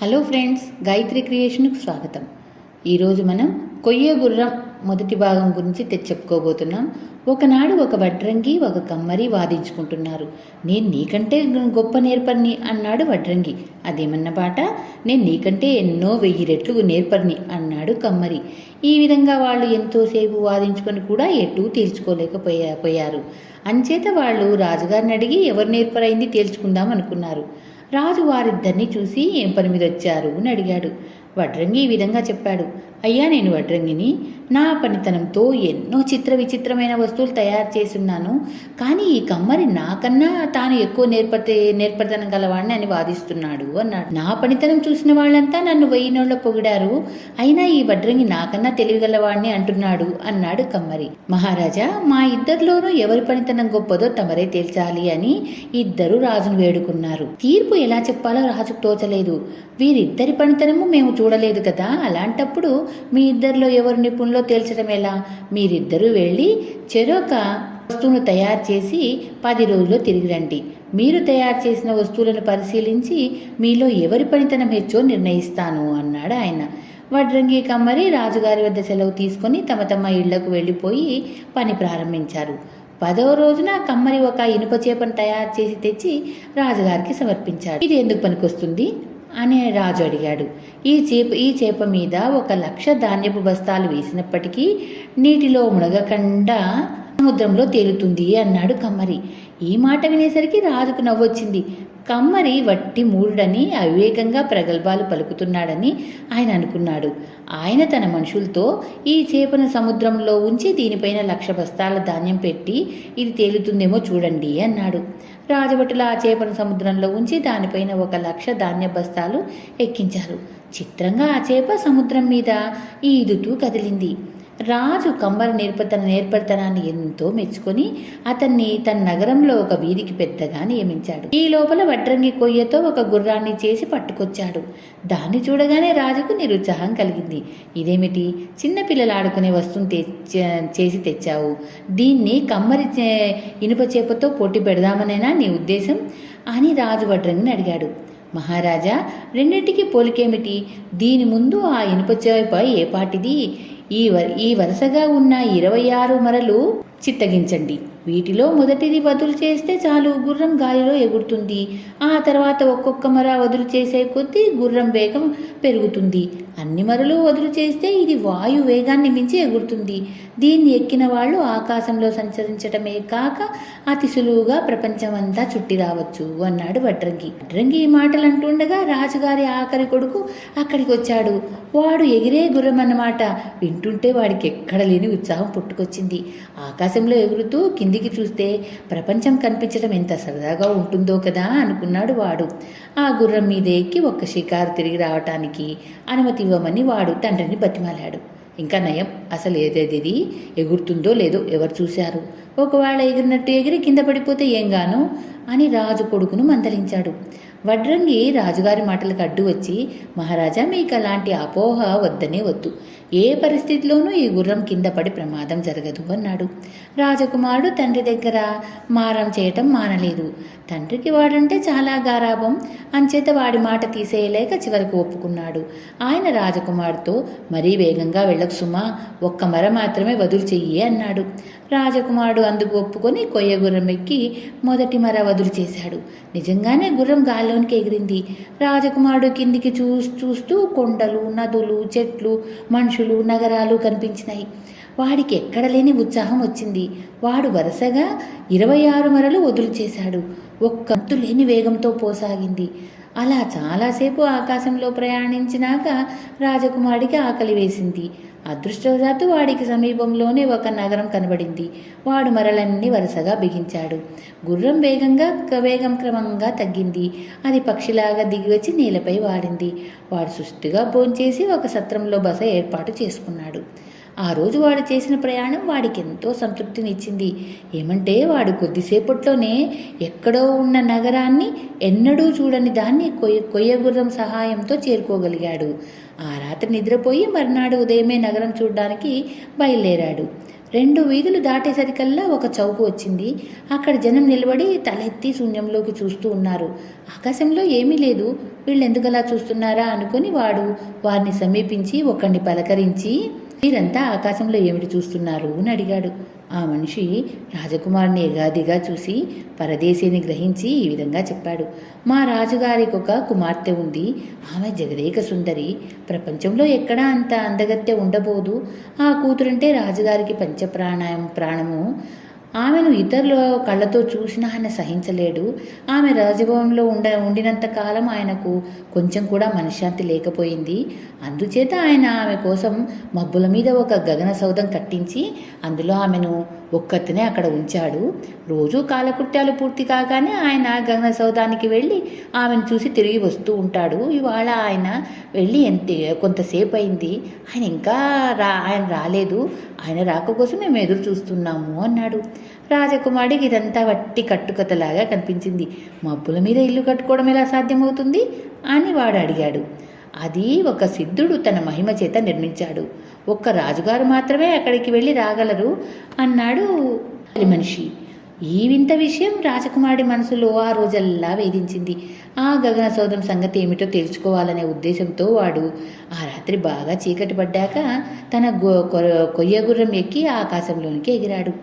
Hello friends, Gayatri క్రియేషన్కు స్వాగతం. ఈరోజు మనం కొయ్య గుర్రం మొదటి భాగం గురించి చెప్పుకోబోతున్నాం. ఒకనాడు ఒక వడ్రంగి ఒక కమ్మరి వాదించుకుంటున్నారు. నేను నీకంటే గొప్ప నేర్పరిని అన్నాడు వడ్రంగి. అదేమన్న పాట, నేను నీకంటే ఎన్నో 1000 రెట్లు నేర్పరిని అన్నాడు కమ్మరి. ఈ విధంగా వాళ్ళు ఎంతోసేపు వాదించుకొని కూడా ఎటూ తేల్చుకోలేకపోయారు. అంచేత వాళ్ళు రాజుగారిని అడిగి ఎవరు నేర్పరైంది తేల్చుకుందాం అనుకున్నారు. రాజు వారిద్దరిని చూసి ఏం పని మీద వచ్చారు అని అడిగాడు. వడ్రంగి ఈ విధంగా చెప్పాడు. అయ్యా, నేను వడ్రంగిని. నా పనితనంతో ఎన్నో చిత్ర విచిత్రమైన వస్తువులు తయారు చేస్తున్నాను. కానీ ఈ కమ్మరి నాకన్నా తాను ఎక్కువ నేర్పరితనం గలవాడిని అని వాదిస్తున్నాడు అన్నాడు. నా పనితనం చూసిన వాళ్ళంతా నన్ను 1000 నోళ్ళ పొగిడారు. అయినా ఈ వడ్రంగి నాకన్నా తెలివిగలవాడిని అంటున్నాడు అన్నాడు కమ్మరి. మహారాజా, మా ఇద్దరిలోనూ ఎవరి పనితనం గొప్పదో తమరే తేల్చాలి అని ఇద్దరు రాజును వేడుకున్నారు. తీర్పు ఎలా చెప్పాలో రాజుకు తోచలేదు. వీరిద్దరి పనితనము మేము చూడలేదు కదా, అలాంటప్పుడు మీ ఇద్దరిలో ఎవరు నిపుణులో తేల్చడం ఎలా? మీరిద్దరూ వెళ్ళి చెరొక వస్తువును తయారు చేసి 10 రోజుల్లో తిరిగి రండి. మీరు తయారు చేసిన వస్తువులను పరిశీలించి మీలో ఎవరి పనితనం హెచ్చో నిర్ణయిస్తాను అన్నాడు ఆయన. వడ్రంగి కమ్మరి రాజుగారి వద్ద సెలవు తీసుకొని తమ తమ ఇళ్లకు వెళ్ళిపోయి పని ప్రారంభించారు. 10వ రోజున కమ్మరి ఒక ఇనుప చేపను తయారు చేసి తెచ్చి రాజుగారికి సమర్పించాడు. ఇది ఎందుకు పనికొస్తుంది అని రాజు అడిగాడు. ఈ చేప మీద 1,00,000 ధాన్యపు బస్తాలు వేసినప్పటికీ నీటిలో మునగకుండా సముద్రంలో తేలుతుంది అన్నాడు కమ్మరి. ఈ మాట వినేసరికి రాజుకు నవ్వొచ్చింది. కమ్మరి వట్టి మూఢుడని అవివేకంగా ప్రగల్భాలు పలుకుతున్నాడని ఆయన అనుకున్నాడు. ఆయన తన మనుషులతో ఈ చేపను సముద్రంలో ఉంచి దీనిపైన 1,00,000 బస్తాల ధాన్యం పెట్టి ఇది తేలుతుందేమో చూడండి అన్నాడు. రాజభటులు ఆ చేపను సముద్రంలో ఉంచి దానిపైన 1,00,000 ధాన్య బస్తాలు ఎక్కించారు. చిత్రంగా ఆ చేప సముద్రం మీద ఈదుతూ కదిలింది. రాజు కమ్మరి నేర్పరితనాన్ని ఎంతో మెచ్చుకొని అతన్ని తన నగరంలో ఒక వీధికి పెద్దగా నియమించాడు. ఈ లోపల వడ్రంగి కొయ్యతో ఒక గుర్రాన్ని చేసి పట్టుకొచ్చాడు. దాన్ని చూడగానే రాజుకు నిరుత్సాహం కలిగింది. ఇదేమిటి, చిన్నపిల్లలు ఆడుకునే వస్తువుని చేసి తెచ్చావు? దీన్ని కమ్మరి ఇనుప చేపతో పోటీ పెడదామనేనా నీ ఉద్దేశం అని రాజు వడ్రంగిని అడిగాడు. మహారాజా, రెండింటికి పోలికేమిటి? దీని ముందు ఆ ఇనుప చేప ఏ పాటిది? ఈ వరుసగా ఉన్న 26 మరలు చిత్తగించండి. వీటిలో మొదటిది వదులు చేస్తే చాలు, గుర్రం గాలిలో ఎగురుతుంది. ఆ తర్వాత ఒక్కొక్క మర వదులు చేసే కొద్దీ గుర్రం వేగం పెరుగుతుంది. అన్ని మరలు వదులు చేస్తే ఇది వాయు వేగాన్ని మించి ఎగురుతుంది. దీన్ని ఎక్కిన వాళ్ళు ఆకాశంలో సంచరించటమే కాక అతి సులువుగా ప్రపంచమంతా చుట్టి రావచ్చు అన్నాడు వడ్రంగి. వడ్రంగి ఈ మాటలు అంటుండగా రాజుగారి ఆఖరి కొడుకు అక్కడికి వచ్చాడు. వాడు ఎగిరే గుర్రం అన్నమాట. వింటుంటే వాడికి ఎక్కడ లేని ఉత్సాహం పుట్టుకొచ్చింది. ఆకాశంలో ఎగురుతూ కిందికి చూస్తే ప్రపంచం కనిపించడం ఎంత సరదాగా ఉంటుందో కదా అనుకున్నాడు వాడు. ఆ గుర్రం మీద ఎక్కి ఒక్క షికారు తిరిగి రావటానికి అనుమతి ఇవ్వమని వాడు తండ్రిని బతిమాలాడు. ఇంకా నయం, అసలు ఏదేది ఎగురుతుందో లేదో ఎవరు చూశారు? ఒకవేళ ఎగిరినట్టు ఎగిరి కింద పడిపోతే ఏం గాను అని రాజు కొడుకును మందలించాడు. వడ్రంగి రాజుగారి మాటలకు అడ్డు వచ్చి, మహారాజా, మీకు అలాంటి అపోహ వద్దనే వద్దు. ఏ పరిస్థితిలోనూ ఈ గుర్రం కింద పడి ప్రమాదం జరగదు అన్నాడు. రాజకుమారుడు తండ్రి దగ్గర మారం చేయటం మానలేదు. తండ్రికి వాడంటే చాలా గారాభం. అంచేత వాడి మాట తీసేయలేక చివరకు ఒప్పుకున్నాడు. ఆయన రాజకుమారుడితో, మరీ వేగంగా వెళ్ళకు సుమా, ఒక్క మర మాత్రమే వదులు చెయ్యి అన్నాడు. రాజకుమారుడు అందుకు ఒప్పుకొని కొయ్య గుర్రం ఎక్కి మొదటి మర వదులు చేశాడు. నిజంగానే గుర్రం గాల్లోనికి ఎగిరింది. రాజకుమారుడు కిందికి చూస్తూ కొండలు, నదులు, చెట్లు, మనుషులు, నగరాలు కనిపించినాయి. వాడికి ఎక్కడ లేని ఉత్సాహం వచ్చింది. వాడు వరుసగా 26 మరలు వదులు చేశాడు. ఒక్కంతు లేని వేగంతో పోసాగింది. అలా చాలాసేపు ఆకాశంలో ప్రయాణించినాక రాజకుమారుడికి ఆకలి వేసింది. అదృష్టవశాత్తు వాడికి సమీపంలోనే ఒక నగరం కనబడింది. వాడు మరలన్నీ వరుసగా బిగించాడు. గుర్రం వేగం క్రమంగా తగ్గింది. అది పక్షిలాగా దిగివచ్చి నేలపై వాడింది. వాడు సుష్టిగా భోంచేసి ఒక సత్రంలో బస ఏర్పాటు చేసుకున్నాడు. ఆ రోజు వాడు చేసిన ప్రయాణం వాడికి ఎంతో సంతృప్తినిచ్చింది. ఏమంటే వాడు కొద్దిసేపట్లోనే ఎక్కడో ఉన్న నగరాన్ని, ఎన్నడూ చూడని దాన్ని కొయ్య గుర్రం సహాయంతో చేరుకోగలిగాడు. ఆ రాత్రి నిద్రపోయి మర్నాడు ఉదయమే నగరం చూడ్డానికి బయలుదేరాడు. 2 వీధులు దాటేసరికల్లా ఒక చౌకు వచ్చింది. అక్కడ జనం నిలబడి తలెత్తి శూన్యంలోకి చూస్తూ ఉన్నారు. ఆకాశంలో ఏమీ లేదు. వీళ్ళెందుకలా చూస్తున్నారా అనుకుని వాడు వారిని సమీపించి ఒకరిని పలకరించి, మీరంతా ఆకాశంలో ఏమిటి చూస్తున్నారు అని అడిగాడు. ఆ మనిషి రాజకుమారుని ఎగాదిగా చూసి పరదేశీని గ్రహించి ఈ విధంగా చెప్పాడు. మా రాజుగారికి ఒక కుమార్తె ఉంది. ఆమె జగదేక సుందరి. ప్రపంచంలో ఎక్కడా అంత అందగత్తె ఉండబోదు. ఆ కూతురంటే రాజుగారికి ప్రాణము. ఆమెను ఇతరుల కళ్ళతో చూసినా ఆయన సహించలేడు. ఆమె రాజభవన్లో ఉండినంత కాలం ఆయనకు కొంచెం కూడా మనశ్శాంతి లేకపోయింది. అందుచేత ఆయన ఆమె కోసం మబ్బుల మీద ఒక గగన సౌధం కట్టించి అందులో ఆమెను ఒక్కతనే అక్కడ ఉంచాడు. రోజు కాలకృత్యాలు పూర్తి కాగానే ఆయన గగన సౌధానికి వెళ్ళి ఆమెను చూసి తిరిగి వస్తూ ఉంటాడు. ఇవాళ ఆయన వెళ్ళి కొంతసేపు అయింది. ఆయన ఇంకా ఆయన రాలేదు. ఆయన రాక కోసం మేము ఎదురు చూస్తున్నాము అన్నాడు. రాజకుమారుడికి ఇదంతా వట్టి కట్టుకథలాగా కనిపించింది. మబ్బుల మీద ఇల్లు కట్టుకోవడం ఎలా సాధ్యమవుతుంది అని వాడు అడిగాడు. అది ఒక సిద్ధుడు తన మహిమ చేత నిర్మించాడు. ఒక్క రాజుగారు మాత్రమే అక్కడికి వెళ్ళి రాగలరు అన్నాడు మనిషి. ఈ వింత విషయం రాజకుమారుడి మనసులో ఆ రోజల్లా వేధించింది. ఆ గగన సౌధం సంగతి ఏమిటో తెలుసుకోవాలనే ఉద్దేశంతో వాడు ఆ రాత్రి బాగా చీకటి పడ్డాక తన కొయ్యగుర్రం ఎక్కి ఆకాశంలోనికి ఎగిరాడు.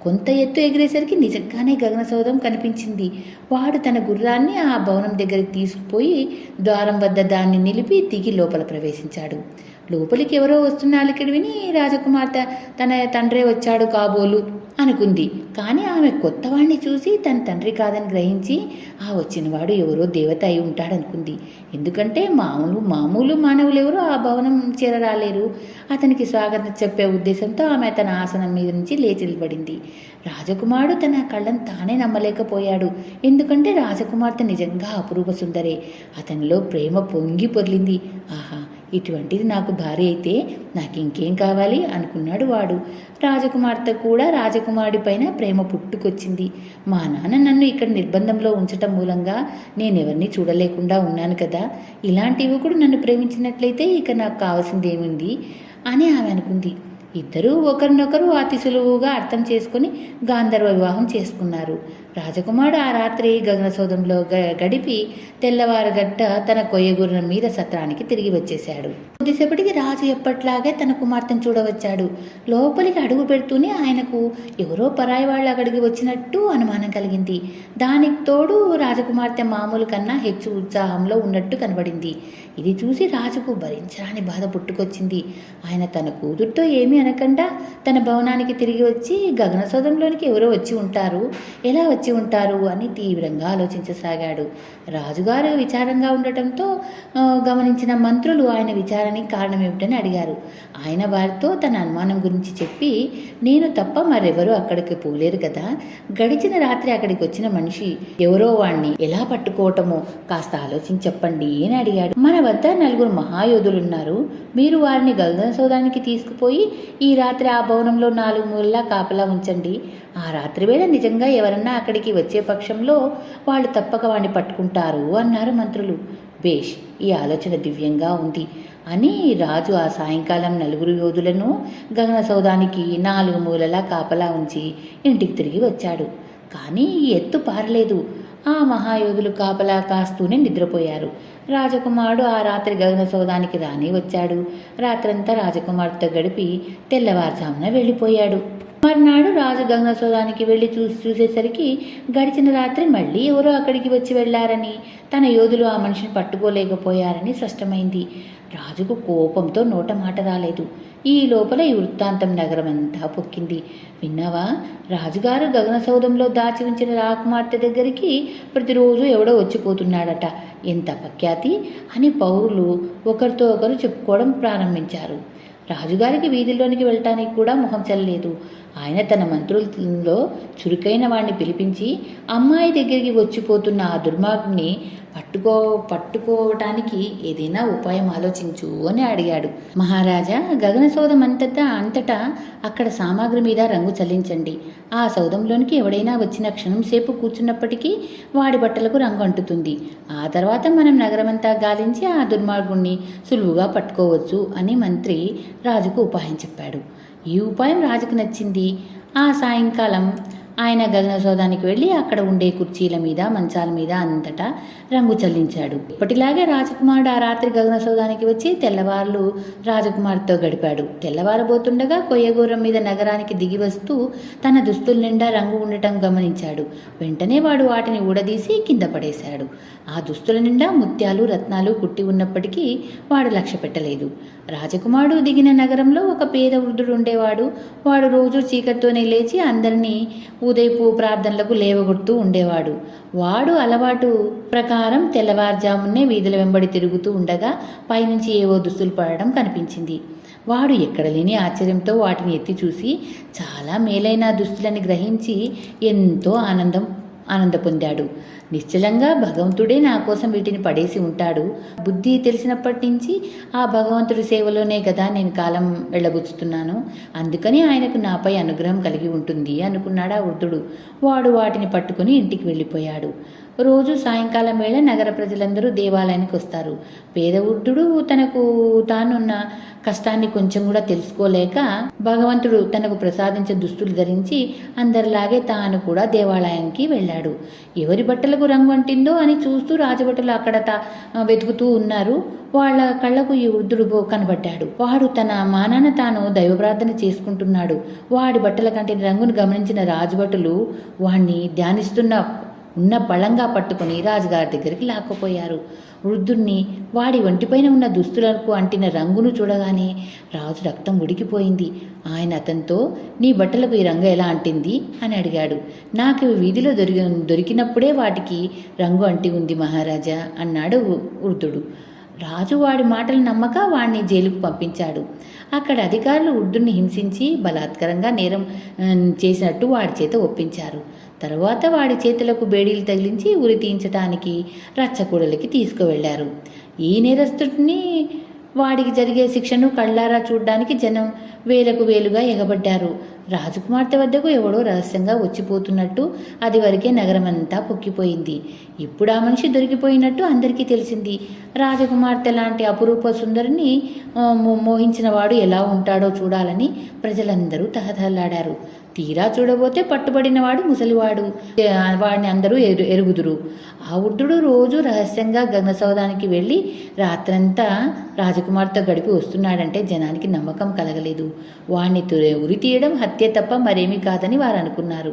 కొంత ఎత్తు ఎగిరేసరికి నిజంగానే గగన సౌధం కనిపించింది. వాడు తన గుర్రాన్ని ఆ భవనం దగ్గరికి తీసుకుపోయి ద్వారం వద్ద దాన్ని నిలిపి దిగి లోపల ప్రవేశించాడు. లోపలికి ఎవరో వస్తున్న అలికిడి విని రాజకుమార్తె తన తండ్రే వచ్చాడు కాబోలు అనుకుంది. కానీ ఆమె కొత్తవాణ్ణి చూసి తన తండ్రి కాదని గ్రహించి ఆ వచ్చినవాడు ఎవరో దేవత అయి ఉంటాడనుకుంది. ఎందుకంటే మామూలు మానవులు ఎవరో ఆ భవనం చేరరాలేరు. అతనికి స్వాగతం చెప్పే ఉద్దేశంతో ఆమె తన ఆసనం మీద నుంచి లేచి నిలబడింది. రాజకుమారుడు తన కళ్ళను తానే నమ్మలేకపోయాడు. ఎందుకంటే రాజకుమార్తె నిజంగా అపురూప సుందరే. అతనిలో ప్రేమ పొంగి పొర్లింది. ఆహా, ఇటువంటిది నాకు భార్య అయితే నాకు ఇంకేం కావాలి అనుకున్నాడు వాడు. రాజకుమార్తె కూడా రాజకుమారుడి పైన ప్రేమ పుట్టుకొచ్చింది. మా నాన్న నన్ను ఇక్కడ నిర్బంధంలో ఉంచటం మూలంగా నేనెవరిని చూడలేకుండా ఉన్నాను కదా. ఇలాంటి యువకుడు నన్ను ప్రేమించినట్లయితే ఇక నాకు కావాల్సిందేముంది అని ఆమె అనుకుంది. ఇద్దరూ ఒకరినొకరు అతి సులువుగా అర్థం చేసుకుని గాంధర్వ వివాహం చేసుకున్నారు. రాజకుమారుడు ఆ రాత్రి గగన సౌధంలో గడిపి తెల్లవారుగట్ట తన కొయ్యగుర్రం మీద సత్రానికి తిరిగి వచ్చేశాడు. కొద్దిసేపటికి రాజు ఎప్పట్లాగే తన కుమార్తెను చూడవచ్చాడు. లోపలికి అడుగు పెడుతూనే ఆయనకు ఎవరో పరాయి వాళ్ళు అక్కడికి వచ్చినట్టు అనుమానం కలిగింది. దానికి తోడు రాజకుమార్తె మామూలు కన్నా హెచ్చు ఉత్సాహంలో ఉన్నట్టు కనబడింది. ఇది చూసి రాజుకు భరించరాని బాధ పుట్టుకొచ్చింది. ఆయన తన కూతురుతో ఏమీ అనకుండా తన భవనానికి తిరిగి వచ్చి గగన సౌధంలోనికి ఎవరో వచ్చి ఉంటారు, ఎలా వచ్చి ఉంటారు అని తీవ్రంగా ఆలోచించసాగాడు. రాజుగారు విచారంగా ఉండటంతో గమనించిన మంత్రులు ఆయన విచారానికి కారణం ఏమిటని అడిగారు. ఆయన వారితో తన అనుమానం గురించి చెప్పి, నేను తప్ప మరెవరూ అక్కడికి పోలేరు కదా. గడిచిన రాత్రి అక్కడికి వచ్చిన మనిషి ఎవరో వాణ్ణి ఎలా పట్టుకోవటమో కాస్త ఆలోచించి చెప్పండి అని అడిగాడు. మన వద్ద 4 మహాయోధులున్నారు. మీరు వారిని గగన సౌధానికి తీసుకుపోయి ఈ రాత్రి ఆ భవనంలో 4 మూలలా కాపలా ఉంచండి. ఆ రాత్రి వేళ నిజంగా ఎవరన్నా అక్కడికి వచ్చే పక్షంలో వాళ్ళు తప్పక వాడిని పట్టుకుంటారు అన్నారు మంత్రులు. బేష్, ఈ ఆలోచన దివ్యంగా ఉంది అని రాజు ఆ సాయంకాలం 4 యోధులను గగన సౌధానికి 4 మూలలా కాపలా ఉంచి ఇంటికి తిరిగి వచ్చాడు. కానీ ఈ ఎత్తు పారలేదు. ఆ మహాయోధులు కాపలా కాస్తూనే నిద్రపోయారు. రాజకుమారుడు ఆ రాత్రి గగన సౌధానికి రాని వచ్చాడు. రాత్రంతా రాజకుమారుడితో గడిపి తెల్లవారుజామున వెళ్ళిపోయాడు. మర్నాడు రాజు గగన సౌధానికి వెళ్ళి చూసేసరికి గడిచిన రాత్రి మళ్ళీ ఎవరో అక్కడికి వచ్చి వెళ్లారని, తన యోధులు ఆ మనిషిని పట్టుకోలేకపోయారని స్పష్టమైంది. రాజుకు కోపంతో నోట మాట రాలేదు. ఈ లోపల ఈ వృత్తాంతం నగరమంతా పొక్కింది. విన్నావా, రాజుగారు గగన సౌధంలో దాచి ఉంచిన రాకుమార్తె దగ్గరికి ప్రతిరోజు ఎవడో వచ్చిపోతున్నాడట. ఎంత అపఖ్యాతి అని పౌరులు ఒకరితో ఒకరు చెప్పుకోవడం ప్రారంభించారు. రాజుగారికి వీధిలోనికి వెళ్ళటానికి కూడా ముఖం చెల్లలేదు. ఆయన తన మంత్రులలో చురుకైన వాడిని పిలిపించి, అమ్మాయి దగ్గరికి వచ్చిపోతున్న ఆ దుర్మార్గుని పట్టుకోవటానికి ఏదైనా ఉపాయం ఆలోచించు అని అడిగాడు. మహారాజా, గగన సౌధం అంతటా అక్కడ సామాగ్రి మీద రంగు చల్లించండి. ఆ సౌధంలోనికి ఎవడైనా వచ్చిన క్షణం సేపు కూర్చున్నప్పటికీ వాడి బట్టలకు రంగు అంటుతుంది. ఆ తర్వాత మనం నగరమంతా గాలించి ఆ దుర్మార్గుణ్ణి సులువుగా పట్టుకోవచ్చు అని మంత్రి రాజుకు ఉపాయం చెప్పాడు. ఈ ఉపాయం రాజుకు నచ్చింది. ఆ సాయంకాలం ఆయన గగనసౌధానికి వెళ్ళి అక్కడ ఉండే కుర్చీల మీద, మంచాల మీద అంతటా రంగు చల్లించాడు. ఇప్పటిలాగే రాజకుమారుడు ఆ రాత్రి గగనసౌధానికి వచ్చి తెల్లవార్లు రాజకుమార్తో గడిపాడు. తెల్లవారబోతుండగా కొయ్యగూరం మీద నగరానికి దిగి వస్తూ తన దుస్తుల నిండా రంగు ఉండటం గమనించాడు. వెంటనే వాడు వాటిని ఊడదీసి కింద పడేశాడు. ఆ దుస్తుల నిండా ముత్యాలు, రత్నాలు కుట్టి ఉన్నప్పటికీ వాడు లక్ష్య పెట్టలేదు. రాజకుమారుడు దిగిన నగరంలో ఒక పేద వృద్ధుడు ఉండేవాడు. వాడు రోజు చీకటితోనే లేచి అందరినీ ఉదయపు ప్రార్థనలకు లేవగొడుతూ ఉండేవాడు. వాడు అలవాటు ప్రకారం తెల్లవారుజామునే వీధుల వెంబడి తిరుగుతూ ఉండగా పైనుంచి ఏవో దుస్తులు పడడం కనిపించింది. వాడు ఎక్కడ లేని ఆశ్చర్యంతో వాటిని ఎత్తి చూసి చాలా మేలైన దుస్తులని గ్రహించి ఎంతో ఆనంద పొందాడు. నిశ్చలంగా భగవంతుడే నా కోసం వీటిని పడేసి ఉంటాడు. బుద్ధి తెలిసినప్పటి నుంచి ఆ భగవంతుడి సేవలోనే కదా నేను కాలం వెళ్ళబుచ్చుతున్నాను. అందుకని ఆయనకు నాపై అనుగ్రహం కలిగి ఉంటుంది అనుకున్నాడు ఆ వృద్ధుడు. వాడు వాటిని పట్టుకుని ఇంటికి వెళ్ళిపోయాడు. రోజు సాయంకాలం వేళ నగర ప్రజలందరూ దేవాలయానికి వస్తారు. పేద వృద్ధుడు తనకు తానున్న కష్టాన్ని కొంచెం కూడా తెలుసుకోలేక భగవంతుడు తనకు ప్రసాదించే దుస్తులు ధరించి అందరిలాగే తాను కూడా దేవాలయానికి వెళ్ళాడు. ఎవరి బట్టలకు రంగు అంటిందో అని చూస్తూ రాజభటులు అక్కడ వెతుకుతూ ఉన్నారు. వాళ్ళ కళ్ళకు ఈ వృద్ధుడు కనబడ్డాడు. వాడు తన మానాన తాను దైవ ప్రార్థన చేసుకుంటున్నాడు. వాడి బట్టల కంటిన రంగును గమనించిన రాజభటులు వాణ్ణి ధ్యానిస్తున్న ఉన్న బలంగా పట్టుకుని రాజుగారి దగ్గరికి లాక్కపోయారు. వృద్ధుణ్ణి వాడి ఒంటిపైన ఉన్న దుస్తులకు అంటిన రంగును చూడగానే రాజు రక్తం ఉడికిపోయింది. ఆయన అతనితో, నీ బట్టలకు ఈ రంగు ఎలా అంటింది అని అడిగాడు. నాకు వీధిలో దొరికినప్పుడే వాటికి రంగు అంటి ఉంది మహారాజా అన్నాడు వృద్ధుడు. రాజు వాడి మాటలు నమ్మక వాడిని జైలుకు పంపించాడు. అక్కడ అధికారులు వృద్ధుణ్ణి హింసించి బలాత్కారంగా నేరం చేసినట్టు వాడి చేత ఒప్పించారు. తరువాత వాడి చేతులకు బేడీలు తగిలించి ఉరి తీయించటానికి రచ్చకూడలికి తీసుకువెళ్లారు. ఈ నేరస్తుడిని వాడికి జరిగే శిక్షను కళ్ళారా చూడ్డానికి జనం వేలకు వేలుగా ఎగబడ్డారు. రాజకుమార్తె వద్దకు ఎవడో రహస్యంగా వచ్చిపోతున్నట్టు అది వరకే నగరమంతా పొక్కిపోయింది. ఇప్పుడు ఆ మనిషి దొరికిపోయినట్టు అందరికీ తెలిసింది. రాజకుమార్తె లాంటి అపురూప సుందరిని మోహించిన వాడు ఎలా ఉంటాడో చూడాలని ప్రజలందరూ తహతహలాడారు. తీరా చూడబోతే పట్టుబడినవాడు ముసలివాడు. వాడిని అందరూ ఎరుగుదురు. ఆ వృద్ధుడు రోజు రహస్యంగా గగనసౌధానికి వెళ్ళి రాత్రంతా రాజకుమార్తె గడిపి వస్తున్నాడంటే జనానికి నమ్మకం కలగలేదు. వాణ్ణి ఉరి తీయడం హత్య తప్ప మరేమీ కాదని వారు అనుకున్నారు.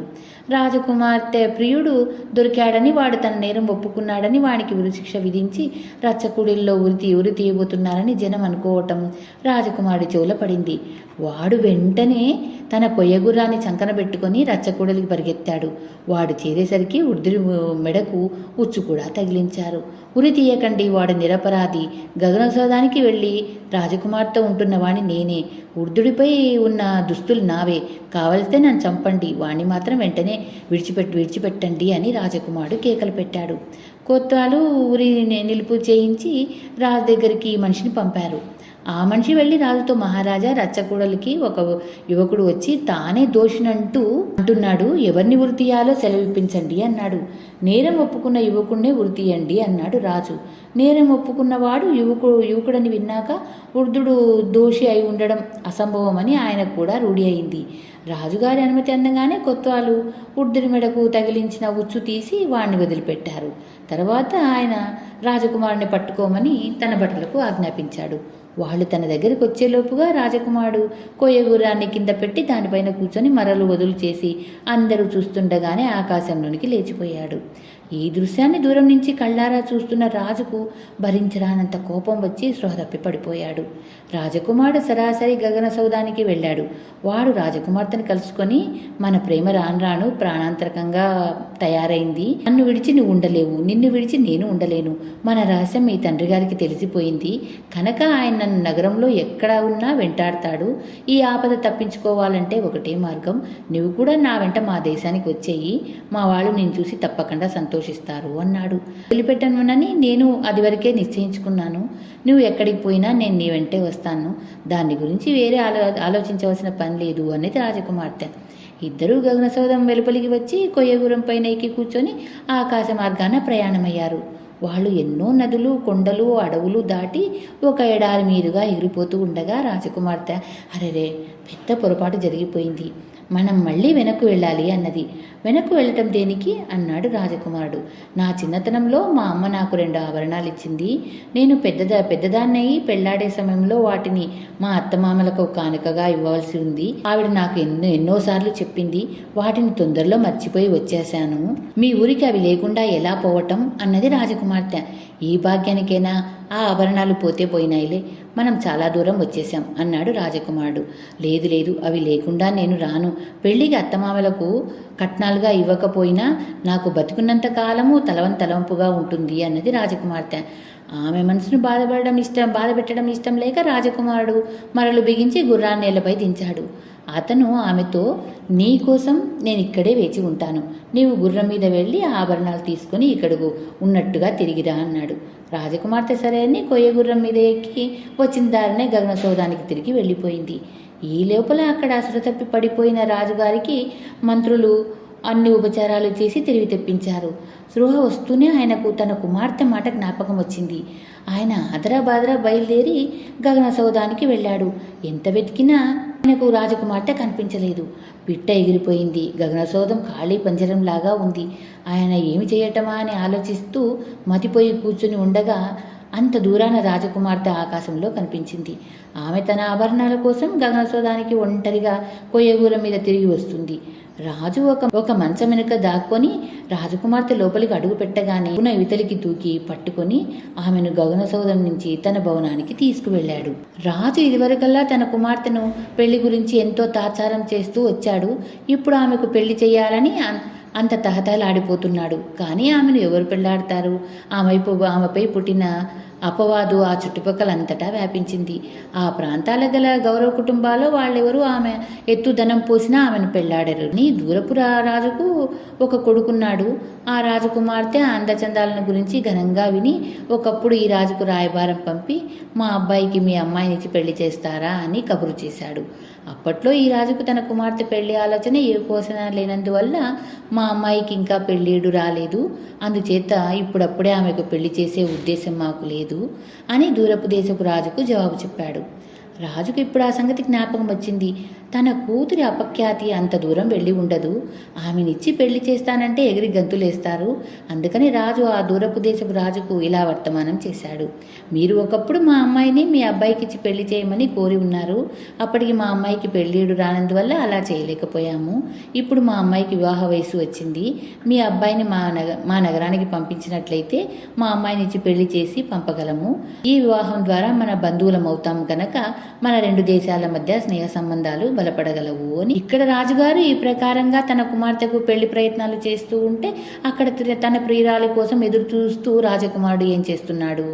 రాజకుమార్తె ప్రియుడు దొరికాడని, వాడు తన నేరం ఒప్పుకున్నాడని వానికి ఉరిశిక్ష విధించి రచ్చకుడిల్లో ఉరి తీయబోతున్నారని జనం అనుకోవటం రాజకుమారుడి చెవుల పడింది. వాడు వెంటనే తన కొయ్యగుర్రాన్ని చంకన పెట్టుకొని రచ్చకూడలికి పరిగెత్తాడు. వాడు చేరేసరికి వృద్ధుడి మెడకు ఉచ్చు కూడా తగిలించారు. ఉరి తీయకండి, వాడు నిరపరాధి. గగనసౌధానికి వెళ్ళి రాజకుమార్తె ఉంటున్న వాణ్ణి నేనే. వృద్ధుడిపై ఉన్న దుస్తులు నావే. కావలిస్తే నన్ను చంపండి, వాణ్ణి మాత్రం వెంటనే విడిచిపెట్టండి అని రాజకుమారుడు కేకలు పెట్టాడు. కోత్వాలు ఉరి నిలుపు చేయించి రాజు దగ్గరికి మనిషిని పంపారు. ఆ మనిషి వెళ్ళి రాజుతో, మహారాజా, రచ్చకూడలికి ఒక యువకుడు వచ్చి తానే అంటున్నాడు, ఎవరిని ఉరి తీయాలో సెలవిప్పించండి అన్నాడు. నేరం ఒప్పుకున్న యువకుడినే ఉరి తీయండి అన్నాడు రాజు. నేరం ఒప్పుకున్నవాడు యువకుడని విన్నాక వృద్ధుడు దోషి అయి ఉండడం అసంభవమని ఆయన కూడా రూఢి అయింది. రాజుగారి అనుమతి అందగానే కొత్వాలు వృద్ధుడి మెడకు తగిలించిన ఉచ్చు తీసి వాణ్ణి వదిలిపెట్టారు. తర్వాత ఆయన రాజకుమారుని పట్టుకోమని తన భటులకు ఆజ్ఞాపించాడు. వాళ్ళు తన దగ్గరికి వచ్చేలోపుగా రాజకుమారుడు కొయ్యగుర్రాన్ని కింద పెట్టి దానిపైన కూర్చొని మరలు వదులు చేసి అందరూ చూస్తుండగానే ఆకాశంలోనికి లేచిపోయాడు. ఈ దృశ్యాన్ని దూరం నుంచి కళ్ళారా చూస్తున్న రాజుకు భరించరానంత కోపం వచ్చి స్పృహ తప్పి పడిపోయాడు. రాజకుమారుడు సరాసరి గగనసౌధానికి వెళ్ళాడు. వాడు రాజకుమార్తెను కలుసుకొని, మన ప్రేమ రాను ప్రాణాంతరకంగా తయారైంది. నన్ను విడిచి నువ్వు ఉండలేవు, నిన్ను విడిచి నేను ఉండలేను. మన రహస్యం మీ తండ్రి గారికి తెలిసిపోయింది కనుక ఆయన నన్ను నగరంలో ఎక్కడ ఉన్నా వెంటాడతాడు. ఈ ఆపద తప్పించుకోవాలంటే ఒకటే మార్గం, నువ్వు కూడా నా వెంట మా దేశానికి వచ్చేయి. మా వాళ్ళు నేను చూసి తప్పకుండా సంతోషిస్తారు అన్నాడు. వదిలిపెట్టనునని నేను అది వరకే నిశ్చయించుకున్నాను. నువ్వు ఎక్కడికి పోయినా నేను నీ వెంటే వస్తాను. దాని గురించి వేరే ఆలోచించవలసిన పని లేదు అనేది రాజకుమార్తె. ఇద్దరూ గగనసౌధం వెలుపలికి వచ్చి కొయ్యగురం పైన ఎక్కి కూర్చొని ఆకాశ మార్గాన ప్రయాణమయ్యారు. వాళ్ళు ఎన్నో నదులు, కొండలు, అడవులు దాటి ఒక ఎడారి మీదుగా ఎగిరిపోతూ ఉండగా రాజకుమార్తె అరెరే, పెద్ద పొరపాటు జరిగిపోయింది, మనం మళ్ళీ వెనక్కు వెళ్ళాలి అన్నది. వెనక్కు వెళ్ళటం దేనికి అన్నాడు రాజకుమారుడు. నా చిన్నతనంలో మా అమ్మ నాకు 2 ఆభరణాలు ఇచ్చింది. నేను పెద్దదాన్నయి పెళ్లాడే సమయంలో వాటిని మా అత్తమామలకు కానుకగా ఇవ్వవలసి ఉంది. ఆవిడ నాకు ఎన్నోసార్లు చెప్పింది. వాటిని తొందరలో మర్చిపోయి వచ్చేశాను. మీ ఊరికి అవి లేకుండా ఎలా పోవటం అన్నది రాజకుమార్తె. ఈ భాగ్యానికైనా ఆ ఆభరణాలు పోతే పోయినాయిలే, మనం చాలా దూరం వచ్చేశాం అన్నాడు రాజకుమారుడు. లేదు, అవి లేకుండా నేను రాను. పెళ్లికి అత్తమామలకు కట్నాలుగా ఇవ్వకపోయినా నాకు బతుకున్నంత కాలము తలవంపుగా ఉంటుంది అన్నది రాజకుమార్తె. ఆమె మనసును బాధపెట్టడం ఇష్టం లేక రాజకుమారుడు మరలు బిగించి గుర్రాన్ని నేలపై దించాడు. అతను ఆమెతో, నీ కోసం నేను ఇక్కడే వేచి ఉంటాను. నీవు గుర్రం మీద వెళ్ళి ఆభరణాలు తీసుకుని ఇక్కడకు ఉన్నట్టుగా తిరిగిరా అన్నాడు. రాజకుమార్తె సరే అని కొయ్య గుర్రం మీద ఎక్కి వచ్చిన దారినే గగనసౌధానికి తిరిగి వెళ్ళిపోయింది. ఈ లోపల అక్కడ అసలు తప్పి పడిపోయిన రాజుగారికి మంత్రులు అన్ని ఉపచారాలు చేసి తిరిగి తెప్పించారు. స్పృహ వస్తూనే ఆయనకు తన కుమార్తె మాట జ్ఞాపకం వచ్చింది. ఆయన అదరాబాదరా బయలుదేరి గగనసౌధానికి వెళ్ళాడు. ఎంత వెతికినా ఆయనకు రాజకుమార్తె కనిపించలేదు. పిట్ట ఎగిరిపోయింది. గగనసౌధం ఖాళీ పంజరంలాగా ఉంది. ఆయన ఏమి చేయటమా అని ఆలోచిస్తూ మతిపోయి కూర్చుని ఉండగా అంత దూరాన రాజకుమార్తె ఆకాశంలో కనిపించింది. ఆమె తన ఆభరణాల కోసం గగనసౌధానికి ఒంటరిగా కొయ్యగూర మీద తిరిగి వస్తుంది. రాజు ఒక మంచం వెనుక దాక్కొని రాజకుమార్తె లోపలికి అడుగు పెట్టగానే ఇవతలికి దూకి పట్టుకొని ఆమెను గగనసౌధం నుంచి తన భవనానికి తీసుకువెళ్ళాడు. రాజు ఇదివరకల్లా తన కుమార్తెను పెళ్లి గురించి ఎంతో తాచారం చేస్తూ వచ్చాడు. ఇప్పుడు ఆమెకు పెళ్లి చేయాలని అంత తహతహలాడిపోతున్నాడు. కానీ ఆమెను ఎవరు పెళ్లాడతారు? ఆమెపై పుట్టిన అపవాదు ఆ చుట్టుపక్కలంతటా వ్యాపించింది. ఆ ప్రాంతాల గల గౌరవ కుటుంబాల్లో వాళ్ళెవరూ ఆమె ఎత్తుదనం పోసినా ఆమెను పెళ్లాడరు. నీ దూరపు రాజుకు ఒక కొడుకున్నాడు. ఆ రాజకుమార్తె అందచందాలను గురించి ఘనంగా విని ఒకప్పుడు ఈ రాజుకు రాయబారం పంపి మా అబ్బాయికి మీ అమ్మాయినిచ్చి పెళ్లి చేస్తారా అని కబురు చేశాడు. అప్పట్లో ఈ రాజుకు తన కుమార్తె పెళ్లి ఆలోచన ఏ కోసన లేనందువల్ల మా అమ్మాయికి ఇంకా పెళ్ళీడు రాలేదు, అందుచేత ఇప్పుడప్పుడే ఆమెకు పెళ్లి చేసే ఉద్దేశం మాకు లేదు అని దూరపు దేశపు రాజుకు జవాబు చెప్పాడు. రాజుకు ఇప్పుడు ఆ సంగతి జ్ఞాపకం వచ్చింది. తన కూతురి అపఖ్యాతి అంత దూరం వెళ్ళి ఉండదు. ఆమెనిచ్చి పెళ్లి చేస్తానంటే ఎగిరి గంతులేస్తారు. అందుకని రాజు ఆ దూరపు దేశపు రాజుకు ఇలా వర్తమానం చేశాడు. మీరు ఒకప్పుడు మా అమ్మాయిని మీ అబ్బాయికి ఇచ్చి పెళ్లి చేయమని కోరి ఉన్నారు. అప్పటికి మా అమ్మాయికి పెళ్ళీడు రానందువల్ల అలా చేయలేకపోయాము. ఇప్పుడు మా అమ్మాయికి వివాహ వయసు వచ్చింది. మీ అబ్బాయిని మా నగరానికి పంపించినట్లయితే మా అమ్మాయిని ఇచ్చి పెళ్లి చేసి పంపగలము. ఈ వివాహం ద్వారా మన బంధువులం అవుతాం కనుక మన 2 దేశాల మధ్య స్నేహ సంబంధాలు బలపడగలవు అని. ఇక్కడ రాజుగారు ఈ ప్రకారంగా తన కుమార్తెకు పెళ్లి ప్రయత్నాలు చేస్తూ ఉంటే అక్కడ తన ప్రియురాలి కోసం ఎదురు చూస్తూ రాజకుమారుడు ఏం చేస్తున్నాడు?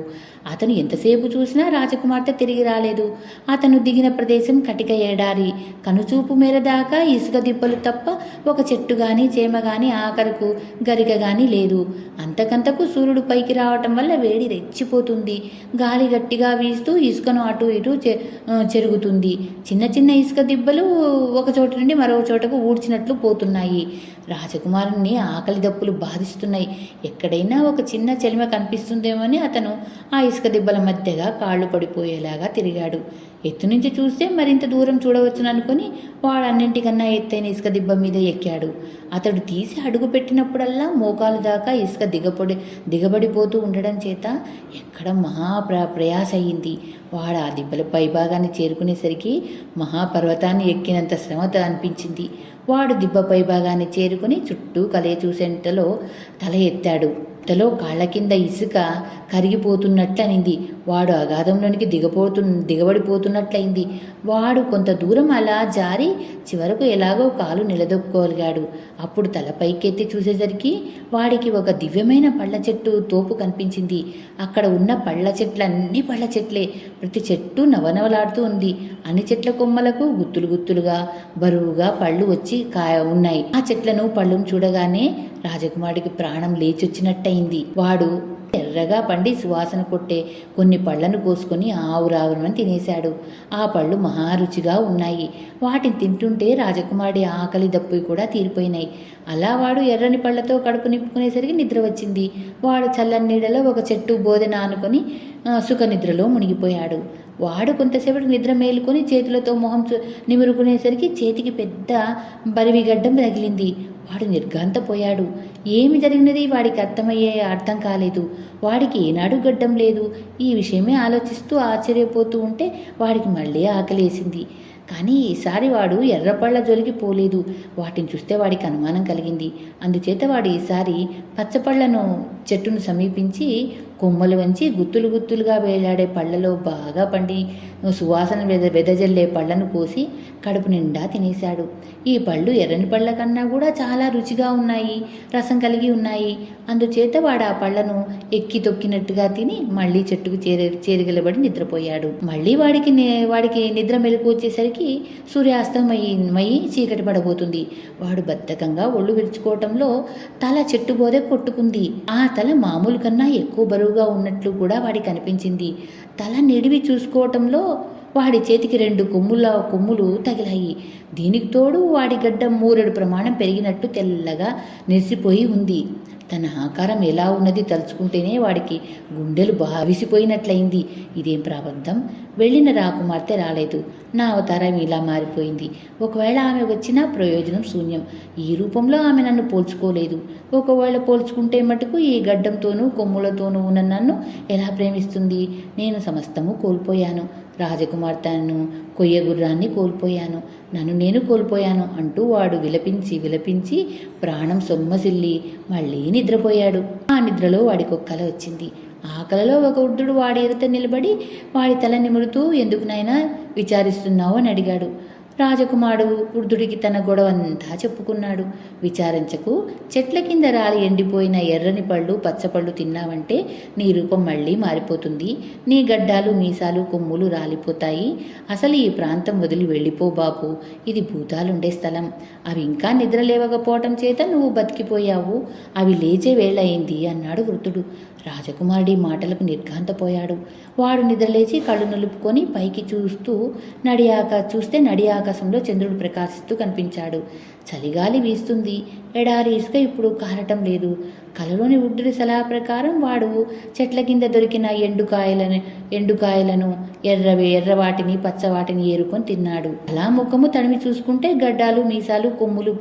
అతను ఎంతసేపు చూసినా రాజకుమార్తె తిరిగి రాలేదు. అతను దిగిన ప్రదేశం కటిక ఎడారి. కనుచూపు మేర దాకా ఇసుక దిబ్బలు తప్ప ఒక చెట్టు గాని చేమ గాని ఆఖరకు గరిక గాని లేదు. అంతకంతకు సూర్యుడు పైకి రావటం వల్ల వేడి రెచ్చిపోతుంది. గాలి గట్టిగా వీస్తూ ఇసుకను అటు ఇటు చెరుగుతుంది. చిన్న చిన్న ఇసుక దిబ్బలు ఒక చోట నుండి మరో చోటకు ఊడ్చినట్లు పోతున్నాయి. రాజకుమారుని ఆకలి దప్పులు బాధిస్తున్నాయి. ఎక్కడైనా ఒక చిన్న చెలిమ కనిపిస్తుందేమోని అతను ఆ ఇసుక దిబ్బల మధ్యగా కాళ్ళు పడిపోయేలాగా తిరిగాడు. ఎత్తు నుంచి చూస్తే మరింత దూరం చూడవచ్చుననుకొని వాడన్నింటికన్నా ఎత్తైన ఇసుక దిబ్బ మీద ఎక్కాడు. అతడు తీసి అడుగు పెట్టినప్పుడల్లా మోకాలు దాకా ఇసుక దిగబడిపోతూ ఉండడం చేత ఎక్కడ ప్రయాస అయింది. వాడు ఆ దిబ్బల పైభాగాన్ని చేరుకునేసరికి మహాపర్వతాన్ని ఎక్కినంత శ్రమ అనిపించింది. వాడు దిబ్బ పైభాగాన్ని చేరుకుని చుట్టూ కలయ చూసేంతలో తల ఎత్తాడు. తలో కాళ్ల కింద ఇసుక కరిగిపోతున్నట్లయింది. వాడు అగాధంలోనికి దిగబడిపోతున్నట్లయింది. వాడు కొంత దూరం అలా జారి చివరకు ఎలాగో కాలు నిలదొక్కోగలిగాడు. అప్పుడు తల పైకెత్తి చూసేసరికి వాడికి ఒక దివ్యమైన పళ్ళ చెట్టు తోపు కనిపించింది. అక్కడ ఉన్న పళ్ళ చెట్లన్నీ పళ్ళ చెట్లే. ప్రతి చెట్టు నవనవలాడుతూ ఉంది. అన్ని చెట్ల కొమ్మలకు గుత్తులుగా బరువుగా పళ్ళు వచ్చి ఉన్నాయి. ఆ చెట్లను పళ్ళును చూడగానే రాజకుమారుడికి ప్రాణం లేచొచ్చినట్టయింది. వాడు ఎర్రగా పండి సువాసన కొట్టే కొన్ని పళ్లను కోసుకొని ఆవురావురమని తినేశాడు. ఆ పళ్ళు మహారుచిగా ఉన్నాయి. వాటిని తింటుంటే రాజకుమారుడి ఆకలి దప్పులు కూడా తీరిపోయినాయి. అలా వాడు ఎర్రని పళ్లతో కడుపు నింపుకునేసరికి నిద్ర వచ్చింది. వాడు చల్లని నీడలో ఒక చెట్టు బోదెన ఆనుకొని సుఖ నిద్రలో మునిగిపోయాడు. వాడు కొంతసేపటికి నిద్ర మేలుకొని చేతులతో మొహం నిమురుకునేసరికి చేతికి పెద్ద బరివిగడ్డం తగిలింది. వాడు నిర్ఘాంతపోయాడు. ఏమి జరిగినది వాడికి అర్థం కాలేదు. వాడికి ఏనాడు గడ్డం లేదు. ఈ విషయమే ఆలోచిస్తూ ఆశ్చర్యపోతూ ఉంటే వాడికి మళ్ళీ ఆకలేసింది. కానీ ఈసారి వాడు ఎర్రపళ్ళ జోలికి పోలేదు. వాటిని చూస్తే వాడికి అనుమానం కలిగింది. అందుచేత వాడు ఈసారి పచ్చపళ్లను చెట్టును సమీపించి కొమ్మలు వంచి గుత్తులు గుత్తులుగా వేలాడే పళ్లలో బాగా పండి సువాసన వెదజల్లే పళ్లను కోసి కడుపు నిండా తినేశాడు. ఈ పళ్ళు ఎర్రని పళ్ళ కన్నా కూడా చాలా రుచిగా ఉన్నాయి, రసం కలిగి ఉన్నాయి. అందుచేత వాడు ఆ పళ్లను ఎక్కి తొక్కినట్టుగా తిని మళ్ళీ చెట్టుకు చేరిగలబడి నిద్రపోయాడు. మళ్ళీ వాడికి నిద్ర మెలకు వచ్చేసరికి సూర్యాస్తమయ్యి చీకటి పడబోతుంది. వాడు బద్ధకంగా ఒళ్ళు విరుచుకోవటంలో తల చెట్టు బోదే కొట్టుకుంది. ఆ తల మామూలు కన్నా ఎక్కువ బరువుగా ఉన్నట్లు కూడా వాడికి అనిపించింది. తల నిడివి చూసుకోవటంలో వాడి చేతికి 2 కొమ్ములు తగిలాయి. దీనికి తోడు వాడి గడ్డ 3 ప్రమాణం పెరిగినట్టు తెల్లగా నెరిసిపోయి ఉంది. తన ఆకారం ఎలా ఉన్నది తలుచుకుంటేనే వాడికి గుండెలు బావిసిపోయినట్లయింది. ఇదేం ప్రాబద్ధం! వెళ్ళిన రాకుమార్తె రాలేదు. నా అవతారం ఇలా మారిపోయింది. ఒకవేళ ఆమె వచ్చినా ప్రయోజనం శూన్యం. ఈ రూపంలో ఆమె నన్ను పోల్చుకోలేదు. ఒకవేళ పోల్చుకుంటే మటుకు ఈ గడ్డంతోనూ కొమ్ములతోనూ ఉన్న నన్ను ఎలా ప్రేమిస్తుంది? నేను సమస్తము కోల్పోయాను. రాజకుమార్తెను, కొయ్య గుర్రాన్ని కోల్పోయాను. నన్ను నేను కోల్పోయాను అంటూ వాడు విలపించి ప్రాణం సొమ్మసిల్లి మళ్ళీ నిద్రపోయాడు. ఆ నిద్రలో వాడికి ఒక కల వచ్చింది. ఆ కలలో ఒక వృద్ధుడు వాడి ఎదుట నిలబడి వాడి తల నిమురుతూ ఎందుకునైనా విచారిస్తున్నావు అని అడిగాడు. రాజకుమారుడు వృద్ధుడికి తన గొడవంతా చెప్పుకున్నాడు. విచారించకు, చెట్ల కింద రాలి ఎండిపోయిన ఎర్రని పళ్ళు పచ్చపళ్ళు తిన్నావంటే నీ రూపం మళ్ళీ మారిపోతుంది. నీ గడ్డాలు మీసాలు కొమ్ములు రాలిపోతాయి. అసలు ఈ ప్రాంతం వదిలి వెళ్ళిపో బాబు. ఇది భూతాలుండే స్థలం. అవి ఇంకా నిద్ర లేవకపోవటం చేత నువ్వు బతికిపోయావు. అవి లేచే వేళయింది అన్నాడు వృద్ధుడు. రాజకుమారుడి మాటలకు నిర్ఘాంతపోయాడు. వాడు నిద్రలేచి కళ్ళు నులుపుకొని పైకి చూస్తే నడి ఆకాశంలో చంద్రుడు ప్రకాశిస్తూ కనిపించాడు. చలిగాలి వీస్తుంది. ఎడారి ఇసుక ఇప్పుడు కారటం లేదు. కలలోని వృద్ధుడి సలహా ప్రకారం వాడు చెట్ల కింద దొరికిన ఎండుకాయలను ఎర్రవాటిని పచ్చవాటిని ఏరుకొని తిన్నాడు. అలా ముఖము తడిమి చూసుకుంటే గడ్డాలు మీసాలు కొమ్ములు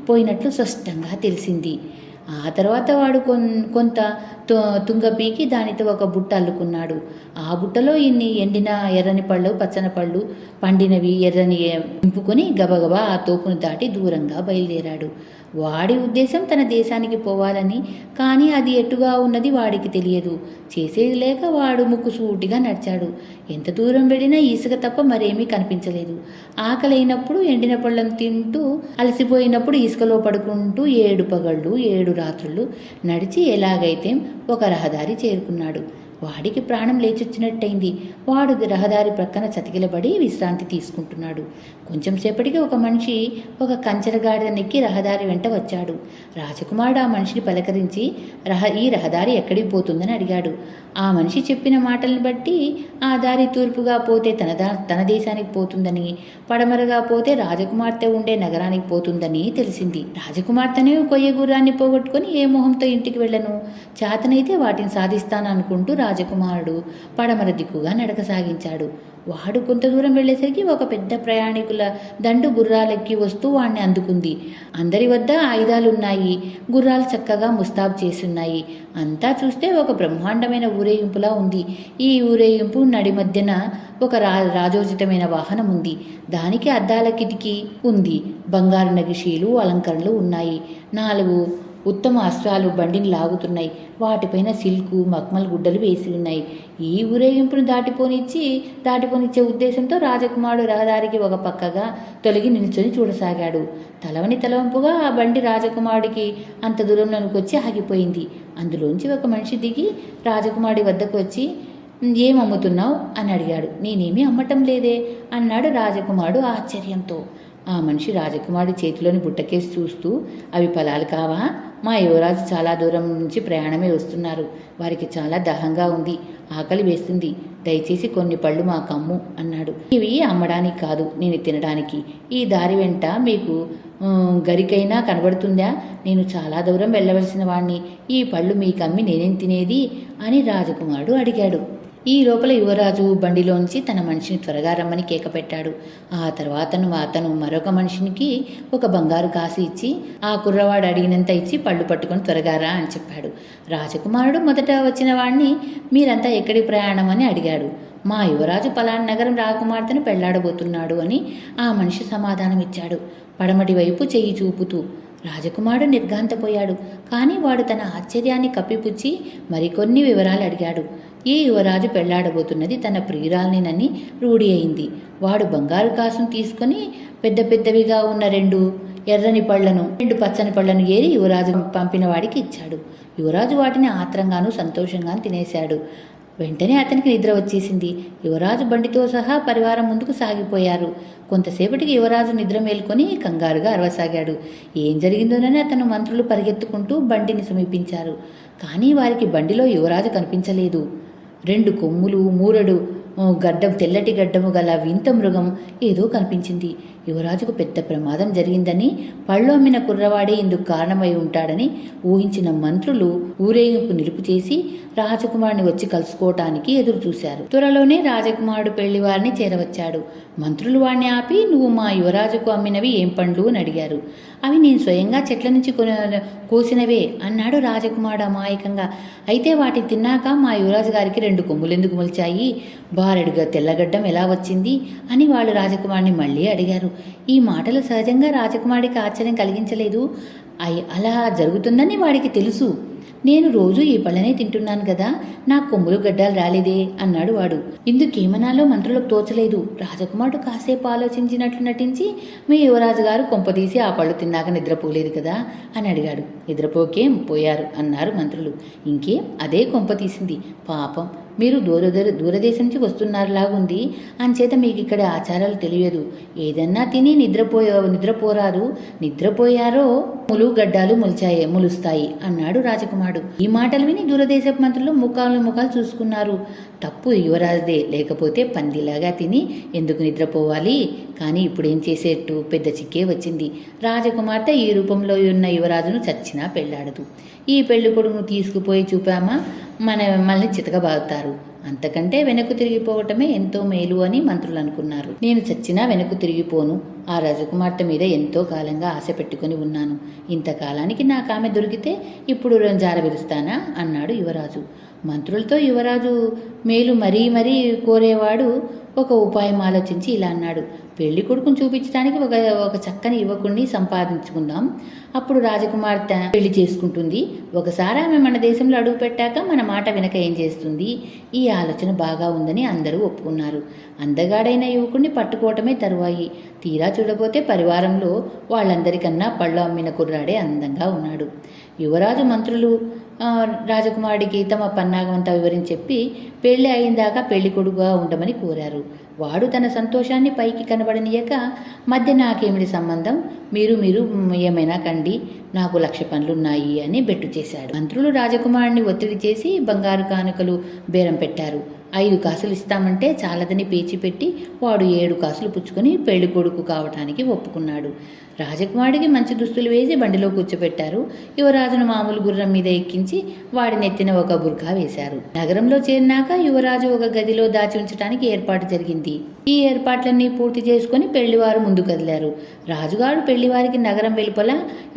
పోయినట్లు స్పష్టంగా తెలిసింది. ఆ తర్వాత వాడు కొంత తుంగ పీకి దానితో ఒక బుట్ట అల్లుకున్నాడు. ఆ బుట్టలో ఇన్ని ఎండిన ఎర్రని పళ్ళు పచ్చని పళ్ళు పండినవి ఎర్రని నింపుకొని గబగబా ఆ తోపును దాటి దూరంగా బయలుదేరాడు. వాడి ఉద్దేశం తన దేశానికి పోవాలని. కానీ అది ఎటుగా ఉన్నది వాడికి తెలియదు. చేసేది లేక వాడు ముక్కుసూటిగా నడిచాడు. ఎంత దూరం వెళ్ళినా ఇసుక తప్ప మరేమీ కనిపించలేదు. ఆకలైనప్పుడు ఎండిన పళ్ళను తింటూ అలసిపోయినప్పుడు ఇసుకలో పడుకుంటూ 7 పగళ్ళు 7 రాత్రులు నడిచి ఎలాగైతే ఒక రహదారి చేరుకున్నాడు. వాడికి ప్రాణం లేచొచ్చినట్టయింది. వాడు రహదారి ప్రక్కన చతికిలబడి విశ్రాంతి తీసుకుంటున్నాడు. కొంచెం సేపటికి ఒక మనిషి ఒక కంచెరగాడిద నెక్కి రహదారి వెంట వచ్చాడు. రాజకుమారుడు ఆ మనిషిని పలకరించి ఈ రహదారి ఎక్కడికి పోతుందని అడిగాడు. ఆ మనిషి చెప్పిన మాటల్ని బట్టి ఆ దారి తూర్పుగా పోతే తన దేశానికి పోతుందని, పడమరగా పోతే రాజకుమార్తె ఉండే నగరానికి పోతుందని తెలిసింది. రాజకుమార్తెనే కొయ్య గుర్రాన్ని పోగొట్టుకుని ఏ మొహంతో ఇంటికి వెళ్ళను, చేతనైతే వాటిని సాధిస్తాననుకుంటూ రాజకుమారుడు పడమర దిక్కుగా నడక సాగించాడు. వాడు కొంత దూరం వెళ్ళేసరికి ఒక పెద్ద ప్రయాణికుల దండు గుర్రాలెక్కి వస్తూ వాణ్ణి అందుకుంది. అందరి వద్ద ఆయుధాలున్నాయి. గుర్రాలు చక్కగా ముస్తాబు చేసున్నాయి. అంతా చూస్తే ఒక బ్రహ్మాండమైన ఊరేగింపులా ఉంది. ఈ ఊరేగింపు నడి మధ్యన ఒక రాజోచితమైన వాహనం ఉంది. దానికి అద్దాల కిటికీ ఉంది. బంగారు నగిషీలు అలంకరణలు ఉన్నాయి. 4 ఉత్తమ అశ్వాలు బండిని లాగుతున్నాయి. వాటిపైన సిల్కు మక్మల్ గుడ్డలు వేసి ఉన్నాయి. ఈ ఊరేగింపును దాటిపోనిచ్చే ఉద్దేశంతో రాజకుమారుడు రహదారికి ఒక పక్కగా తొలగి నిల్చొని చూడసాగాడు. తలవంపుగా ఆ బండి రాజకుమారుడికి అంత దూరంలోనికి వచ్చి ఆగిపోయింది. అందులోంచి ఒక మనిషి దిగి రాజకుమారుడి వద్దకు వచ్చి, ఏం అమ్ముతున్నావు అని అడిగాడు. నేనేమీ అమ్మటం లేదే అన్నాడు రాజకుమారుడు ఆశ్చర్యంతో. ఆ మనిషి రాజకుమారుడి చేతిలోని బుట్టకేసి చూస్తూ, అవి ఫలాలు కావా మా యువరాజు చాలా దూరం నుంచి ప్రయాణమే వస్తున్నారు. వారికి చాలా దాహంగా ఉంది, ఆకలి వేస్తుంది. దయచేసి కొన్ని పళ్ళు మా కమ్ము అన్నాడు. ఇవి అమ్మడానికి కాదు, నేను తినడానికి. ఈ దారి వెంట మీకు గరికైనా కనబడుతుందా? నేను చాలా దూరం వెళ్ళవలసిన వాణ్ణి. ఈ పళ్ళు మీ కమ్మి నేనేం తినేది అని రాజకుమారుడు అడిగాడు. ఈ లోపల యువరాజు బండిలోంచి తన మనిషిని త్వరగా రమ్మని కేక పెట్టాడు. ఆ తర్వాత అతను మరొక మనిషినికి ఒక బంగారు కాసు ఇచ్చి, ఆ కుర్రవాడు అడిగినంత ఇచ్చి పళ్ళు పట్టుకొని త్వరగా రా అని చెప్పాడు. రాజకుమారుడు మొదట వచ్చిన వాడిని మీరంతా ఎక్కడి ప్రయాణం అని అడిగాడు. మా యువరాజు పలానా నగరం రాకుమార్తెను పెళ్లాడబోతున్నాడు అని ఆ మనిషి సమాధానం ఇచ్చాడు, పడమటి వైపు చెయ్యి చూపుతూ. రాజకుమారుడు నిర్ఘాంతపోయాడు. కానీ వాడు తన ఆశ్చర్యాన్ని కప్పిపుచ్చి మరికొన్ని వివరాలు అడిగాడు. ఈ యువరాజు పెళ్లాడబోతున్నది తన ప్రియురాలినని రూఢి అయింది. వాడు బంగారు కాసును తీసుకొని పెద్ద పెద్దవిగా ఉన్న 2 ఎర్రని పళ్లను 2 పచ్చని పళ్లను ఏరి యువరాజు పంపిన వాడికి ఇచ్చాడు. యువరాజు వాటిని ఆత్రంగాను సంతోషంగాను తినేశాడు. వెంటనే అతనికి నిద్ర వచ్చేసింది. యువరాజు బండితో సహా పరివారం ముందుకు సాగిపోయారు. కొంతసేపటికి యువరాజు నిద్ర మేల్కొని కంగారుగా అరవసాగాడు. ఏం జరిగిందోనని అతను మంత్రులు పరిగెత్తుకుంటూ బండిని సమీపించారు. కానీ వారికి బండిలో యువరాజు కనిపించలేదు. 2 కొమ్ములు, 3 గడ్డం, తెల్లటి గడ్డము గల వింత మృగం ఏదో కనిపించింది. యువరాజుకు పెద్ద ప్రమాదం జరిగిందని, పళ్ళు అమ్మిన కుర్రవాడే ఇందుకు కారణమై ఉంటాడని ఊహించిన మంత్రులు ఊరేగింపు నిలుపు చేసి రాజకుమారుని వచ్చి కలుసుకోవటానికి ఎదురు చూశారు. త్వరలోనే రాజకుమారుడు పెళ్లివారిని చేరవచ్చాడు. మంత్రులు వాడిని ఆపి, నువ్వు మా యువరాజుకు అమ్మినవి ఏం పండ్లు అని అడిగారు. అవి నేను స్వయంగా చెట్ల నుంచి కోసినవే అన్నాడు రాజకుమారుడు అమాయకంగా. అయితే వాటిని తిన్నాక మా యువరాజు గారికి 2 కొమ్ములు ఎందుకు మొలిచాయి, బారెడుగా తెల్లగడ్డం ఎలా వచ్చింది అని వాళ్ళు రాజకుమారుని మళ్ళీ అడిగారు. ఈ మాటలు సహజంగా రాజకుమారుడికి ఆశ్చర్యం కలిగించలేదు. అలా జరుగుతుందని వాడికి తెలుసు. నేను రోజు ఈ పళ్ళనే తింటున్నాను కదా, నా కొమ్ములు గడ్డాలు రాలేదే అన్నాడు వాడు. ఇందుకేమనాలో మంత్రులకు తోచలేదు. రాజకుమారుడు కాసేపు ఆలోచించినట్లు నటించి, మీ యువరాజు గారు కొంపదీసి ఆ పళ్ళు తిన్నాక నిద్రపోలేదు కదా అని అడిగాడు. నిద్రపోకేం పోయారు అన్నారు మంత్రులు. ఇంకేం, అదే కొంప తీసింది. పాపం, మీరు దూరదేశం నుంచి వస్తున్నారులాగుంది, అంచేత మీకు ఇక్కడ ఆచారాలు తెలియదు. ఏదన్నా తిని నిద్రపోరారు. నిద్రపోయారో గడ్డాలు ములుస్తాయి అన్నాడు రాజకుమారుడు. ఈ మాటలు విని దూరదేశపు మంత్రులు ముఖాలు చూసుకున్నారు. తప్పు యువరాజుదే, లేకపోతే పందిలాగా తిని ఎందుకు నిద్రపోవాలి? కానీ ఇప్పుడేం చేసేట్టు? పెద్ద చిక్కే వచ్చింది. రాజకుమార్తె ఈ రూపంలో ఉన్న యువరాజును చచ్చినా పెళ్లాడదు. ఈ పెళ్లి కొడుకును తీసుకుపోయి చూపామా మనల్ని చితకబాగుతారు. అంతకంటే వెనక్కు తిరిగిపోవటమే ఎంతో మేలు అని మంత్రులు అనుకున్నారు. నేను చచ్చినా వెనక్కు తిరిగిపోను. ఆ రాజకుమార్తె మీద ఎంతో కాలంగా ఆశ పెట్టుకుని ఉన్నాను. ఇంతకాలానికి నాకు ఆమె దొరికితే ఇప్పుడు జారవిరుస్తానా అన్నాడు యువరాజు. మంత్రులతో యువరాజు మేలు మరీ కోరేవాడు ఒక ఉపాయం ఆలోచించి ఇలా అన్నాడు. పెళ్లి కొడుకును చూపించడానికి ఒక చక్కని యువకుడిని సంపాదించుకుందాం. అప్పుడు రాజకుమార్తె పెళ్లి చేసుకుంటుంది. ఒకసారి ఆమె మన దేశంలో అడుగు పెట్టాక మన మాట వెనక ఏం చేస్తుంది? ఈ ఆలోచన బాగా ఉందని అందరూ ఒప్పుకున్నారు. అందగాడైన యువకుడిని పట్టుకోవటమే తరువాయి. తీరా చూడబోతే పరివారంలో వాళ్ళందరికన్నా పళ్ళు అమ్మిన కుర్రాడే అందంగా ఉన్నాడు. యువరాజు మంత్రులు రాజకుమారుడికి తమ పన్నాగమంతా వివరించి చెప్పి పెళ్లి అయిందాకా పెళ్లి కొడుకుగా ఉండమని కోరారు. వాడు తన సంతోషాన్ని పైకి కనబడనీయక, మధ్య నాకేమిటి సంబంధం, మీరు ఏమైనా కండి, నాకు 1,00,000 పనులున్నాయి అని బెట్టు చేశాడు. మంత్రులు రాజకుమారుడిని ఒత్తిడి చేసి బంగారు కానుకలు బేరం పెట్టారు. 5 కాసులు ఇస్తామంటే చాలదని పేచి పెట్టి వాడు 7 కాసులు పుచ్చుకొని పెళ్లి కొడుకు కావటానికి ఒప్పుకున్నాడు. రాజకుమారుడికి మంచి దుస్తులు వేసి బండిలో కూర్చోబెట్టారు. యువరాజును మామూలు గుర్రం మీద ఎక్కించి వాడి నెత్తిన ఒక బుర్కా వేశారు. నగరంలో చేరినాక యువరాజు ఒక గదిలో దాచి ఉంచడానికి ఏర్పాటు జరిగింది. ఈ ఏర్పాట్లన్నీ పూర్తి చేసుకుని పెళ్లివారు ముందు కదిలారు. రాజుగారు పెళ్లివారికి నగరం వెలుపల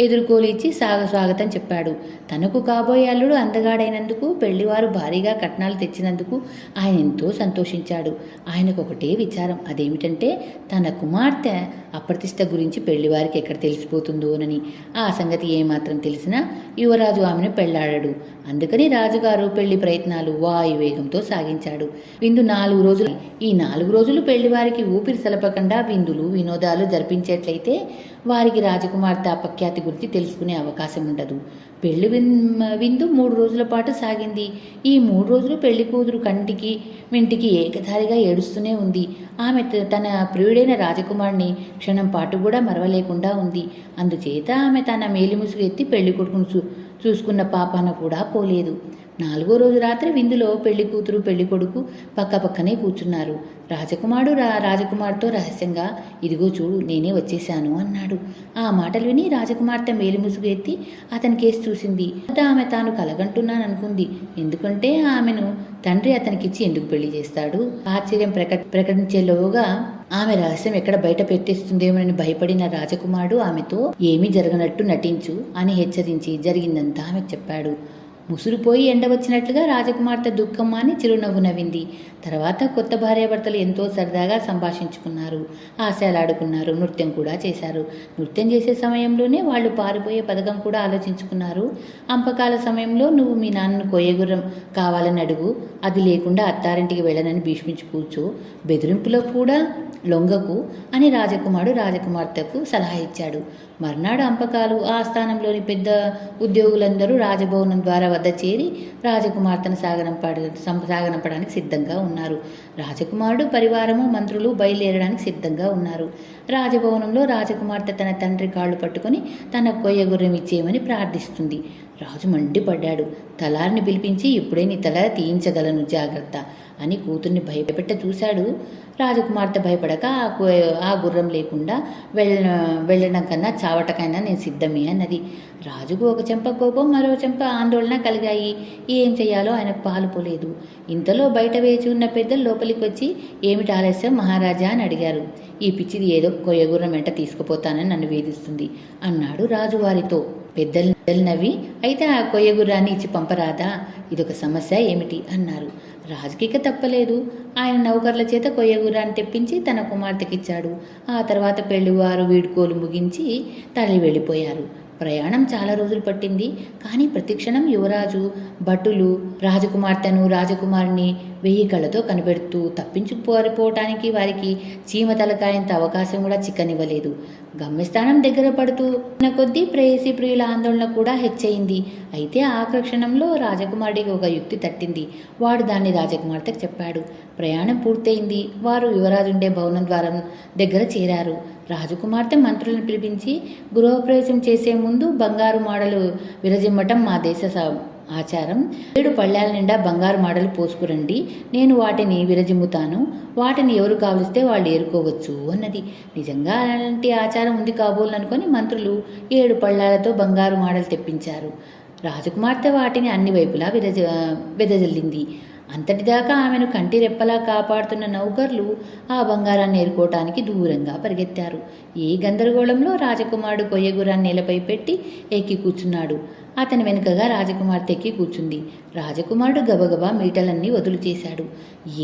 ఎదుర్కోలు ఇచ్చి స్వాగతం చెప్పాడు. తనకు కాబోయే అల్లుడు అందగాడైనందుకు, పెళ్లివారు భారీగా కట్నాలు తెచ్చినందుకు ఆయన ఎంతో సంతోషించాడు. ఆయనకు ఒకటే విచారం, అదేమిటంటే తన కుమార్తె అప్రతిష్ట గురించి పెళ్లివారికి ఎక్కడ తెలిసిపోతుందోనని. ఆ సంగతి ఏమాత్రం తెలిసినా యువరాజు ఆమెను పెళ్లాడాడు. అందుకని రాజుగారు పెళ్లి ప్రయత్నాలు వాయువేగంతో సాగించాడు. విందు 4 రోజులు. ఈ 4 రోజులు పెళ్లివారికి ఊపిరి సలపకుండా విందులు వినోదాలు జరిపించేట్లయితే వారికి రాజకుమార్తె అపఖ్యాతి గురించి తెలుసుకునే అవకాశం ఉండదు. పెళ్లి విందు 3 రోజుల పాటు సాగింది. ఈ 3 రోజులు పెళ్లి కూతురు కంటికి వింటికి ఏకధారిగా ఏడుస్తూనే ఉంది. ఆమె తన ప్రియుడైన రాజకుమారుని క్షణం పాటు కూడా మరవలేకుండా ఉంది. అందుచేత ఆమె తన మేలిముసుగు ఎత్తి పెళ్లి కొడుకును చూసుకున్న పాపాన కూడా పోలేదు. 4వ రోజు రాత్రి విందులో పెళ్లి కూతురు పెళ్లి కొడుకు పక్కపక్కనే కూర్చున్నారు. రాజకుమారుడు రాజకుమార్తెతో రహస్యంగా, ఇదిగో చూడు, నేనే వచ్చేశాను అన్నాడు. ఆ మాటలు విని రాజకుమార్తె మేలిముసుగు ఎత్తి అతని కేసు చూసింది. ఆమె తాను కలగంటున్నాననుకుంది. ఎందుకంటే ఆమెను తండ్రి అతనికిచ్చి ఎందుకు పెళ్లి చేస్తాడు? ఆశ్చర్యం ప్రకటించేలోగా ఆమె రహస్యం ఎక్కడ బయట పెట్టేస్తుందేమోనని భయపడిన రాజకుమారుడు ఆమెతో, ఏమీ జరగనట్టు నటించు అని హెచ్చరించి జరిగిందంతా ఆమెకు చెప్పాడు. ముసురుపోయి ఎండ వచ్చినట్లుగా రాజకుమార్తె దుఃఖం అని చిరునవ్వు నవ్వింది. తర్వాత కొత్త భార్యాభర్తలు ఎంతో సరదాగా సంభాషించుకున్నారు, ఆశలాడుకున్నారు, నృత్యం కూడా చేశారు. నృత్యం చేసే సమయంలోనే వాళ్ళు పారిపోయే పథకం కూడా ఆలోచించుకున్నారు. అంపకాల సమయంలో, నువ్వు మీ నాన్నను కొయ్యగుర్రం కావాలని అడుగు, అది లేకుండా అత్తారింటికి వెళ్ళనని భీష్మించి కూర్చో, బెదిరింపులో కూడా లొంగకు అని రాజకుమారుడు రాజకుమార్తెకు సలహా ఇచ్చాడు. మర్నాడు అంపకాలు ఆస్థానంలోని పెద్ద ఉద్యోగులందరూ రాజభవనం ద్వారా వద్ద చేరి రాజకుమార్తెను సాగనంపడానికి సిద్ధంగా ఉన్నారు. రాజకుమారుడు పరివారము మంత్రులు బయలుదేరడానికి సిద్ధంగా ఉన్నారు. రాజభవనంలో రాజకుమార్తె తన తండ్రి కాళ్ళు పట్టుకొని తన కొయ్య గుర్రం ఇచ్చేయమని ప్రార్థిస్తుంది. రాజు మండిపడ్డాడు. తలారిని పిలిపించి, ఇప్పుడే నీ తల తీయించగలను, జాగ్రత్త అని కూతుర్ని భయపెట్ట చూశాడు. రాజకుమార్తె భయపడక, ఆ గుర్రం లేకుండా వెళ్ళడం కన్నా చావటకైనా నేను సిద్ధమే అన్నది. రాజుకు ఒక చెంప కోపం, మరో చెంప ఆందోళన కలిగాయి. ఏం చెయ్యాలో ఆయనకు పాలుపోలేదు. ఇంతలో బయట వేచి ఉన్న పెద్దలు లోపలికి వచ్చి, ఏమిటి ఆలస్యం మహారాజా అని అడిగారు. ఈ పిచ్చిది ఏదో కొయ్యగుర్రం వెంట తీసుకుపోతానని నన్ను వేధిస్తుంది అన్నాడు రాజు వారితో. పెద్దలు నవ్వి, అయితే ఆ కొయ్యగుర్రాన్ని ఇచ్చి పంపరాదా, ఇదొక సమస్య ఏమిటి అన్నారు. రాజుకిక తప్పలేదు. ఆయన నౌకర్ల చేత కొయ్యగుర్రాన్ని తెప్పించి తన కుమార్తెకిచ్చాడు. ఆ తర్వాత పెళ్లివారు వీడ్కోలు ముగించి తరలి వెళ్ళిపోయారు. ప్రయాణం చాలా రోజులు పట్టింది. కానీ ప్రతిక్షణం యువరాజు భటులు రాజకుమార్తెను రాజకుమారిని 1000 కళ్ళతో కనిపెడుతూ తప్పించుకుపోవటానికి వారికి చీమ తలకాయంత అవకాశం కూడా చిక్కనివ్వలేదు. గమ్యస్థానం దగ్గర పడుతున్న కొద్దీ ప్రేయసి ప్రియుల ఆందోళన కూడా హెచ్చయింది. అయితే ఆకర్షణంలో రాజకుమారుడికి ఒక యుక్తి తట్టింది. వాడు దాన్ని రాజకుమార్తెకు చెప్పాడు. ప్రయాణం పూర్తయింది. వారు యువరాజుండే భవనం ద్వారం దగ్గర చేరారు. రాజకుమార్తె మంత్రులను పిలిపించి, గృహప్రవేశం చేసే ముందు బంగారు మాడలు విరజిమ్మటం మా దేశ ఆచారం. 7 పళ్ళాల నిండా బంగారు మాడలు పోసుకురండి, నేను వాటిని విరజిమ్ముతాను, వాటిని ఎవరు కావలిస్తే వాళ్ళు ఏరుకోవచ్చు అన్నది. నిజంగా అలాంటి ఆచారం ఉంది కాబోలనుకొని మంత్రులు 7 పళ్ళాలతో బంగారు మాడలు తెప్పించారు. రాజకుమార్తె వాటిని అన్ని వైపులా వెదజల్లింది. అంతటిదాకా ఆమెను కంటి రెప్పలా కాపాడుతున్న నౌకర్లు ఆ బంగారాన్ని ఏరుకోవటానికి దూరంగా పరిగెత్తారు. ఈ గందరగోళంలో రాజకుమారుడు కొయ్యగుర్రాన్ని నేలపై పెట్టి ఎక్కి కూర్చున్నాడు. అతని వెనుకగా రాజకుమార్తె ఎక్కి కూర్చుంది. రాజకుమారుడు గబగబా మీటలన్నీ వదులు చేశాడు.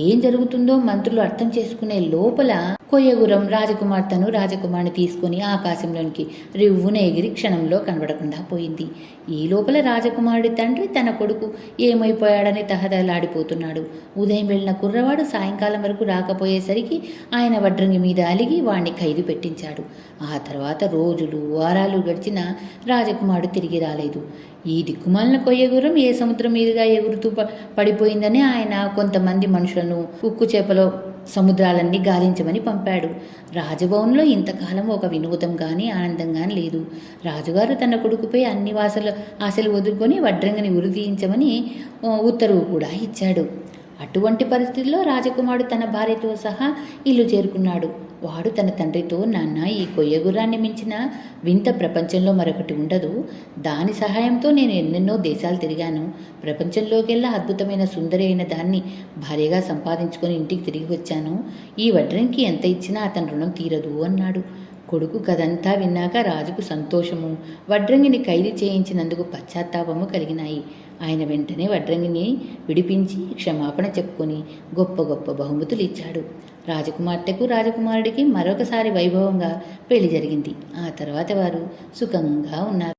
ఏం జరుగుతుందో మంత్రులు అర్థం చేసుకునే లోపల కొయ్యగుర్రం రాజకుమార్తెను రాజకుమారుని తీసుకుని ఆకాశంలోనికి రివ్వున ఎగిరి క్షణంలో కనబడకుండా పోయింది. ఈ లోపల రాజకుమారుడి తండ్రి తన కొడుకు ఏమైపోయాడని తహతలాడిపోతున్నాడు. ఉదయం వెళ్ళిన కుర్రవాడు సాయంకాలం వరకు రాకపోయేసరికి ఆయన వడ్రంగి మీద అలిగి వాణ్ణి ఖైదు పెట్టించాడు. ఆ తర్వాత రోజులు వారాలు గడిచినా రాజకుమారుడు తిరిగి రాలేదు. ఈ దిక్కుమాలిన కొయ్యగుర్రం ఏ సముద్రం మీదుగా ఎగురుతూ పడిపోయిందని ఆయన కొంతమంది మనుషులను ఉక్కు చేపలో సముద్రాలన్నీ గాలించమని పంపాడు. రాజభవన్లో ఇంతకాలం ఒక వినోదం కానీ ఆనందం కానీ లేదు. రాజుగారు తన కొడుకుపై అన్ని ఆశలు వదులుకొని వడ్రంగిని ఉరితీయించమని ఉత్తర్వు కూడా ఇచ్చాడు. అటువంటి పరిస్థితుల్లో రాజకుమారుడు తన భార్యతో సహా ఇల్లు చేరుకున్నాడు. వాడు తన తండ్రితో, నాన్న, ఈ కొయ్యగుర్రాన్ని మించిన వింత ప్రపంచంలో మరొకటి ఉండదు. దాని సహాయంతో నేను ఎన్నెన్నో దేశాలు తిరిగాను. ప్రపంచంలోకెల్లా అద్భుతమైన సుందరి అయిన దాన్ని భార్యగా సంపాదించుకొని ఇంటికి తిరిగి వచ్చాను. ఈ వడ్రంకి ఎంత ఇచ్చినా అతని రుణం తీరదు అన్నాడు. కొడుకు కథంతా విన్నాక రాజుకు సంతోషము, వడ్రంగిని ఖైదు చేయించినందుకు పశ్చాత్తాపము కలిగినాయి. ఆయన వెంటనే వడ్రంగిని విడిపించి క్షమాపణ చెప్పుకొని గొప్ప గొప్ప బహుమతులు ఇచ్చాడు. రాజకుమార్తెకు రాజకుమారుడికి మరొకసారి వైభవంగా పెళ్లి జరిగింది. ఆ తర్వాత వారు సుఖంగా ఉన్నారు.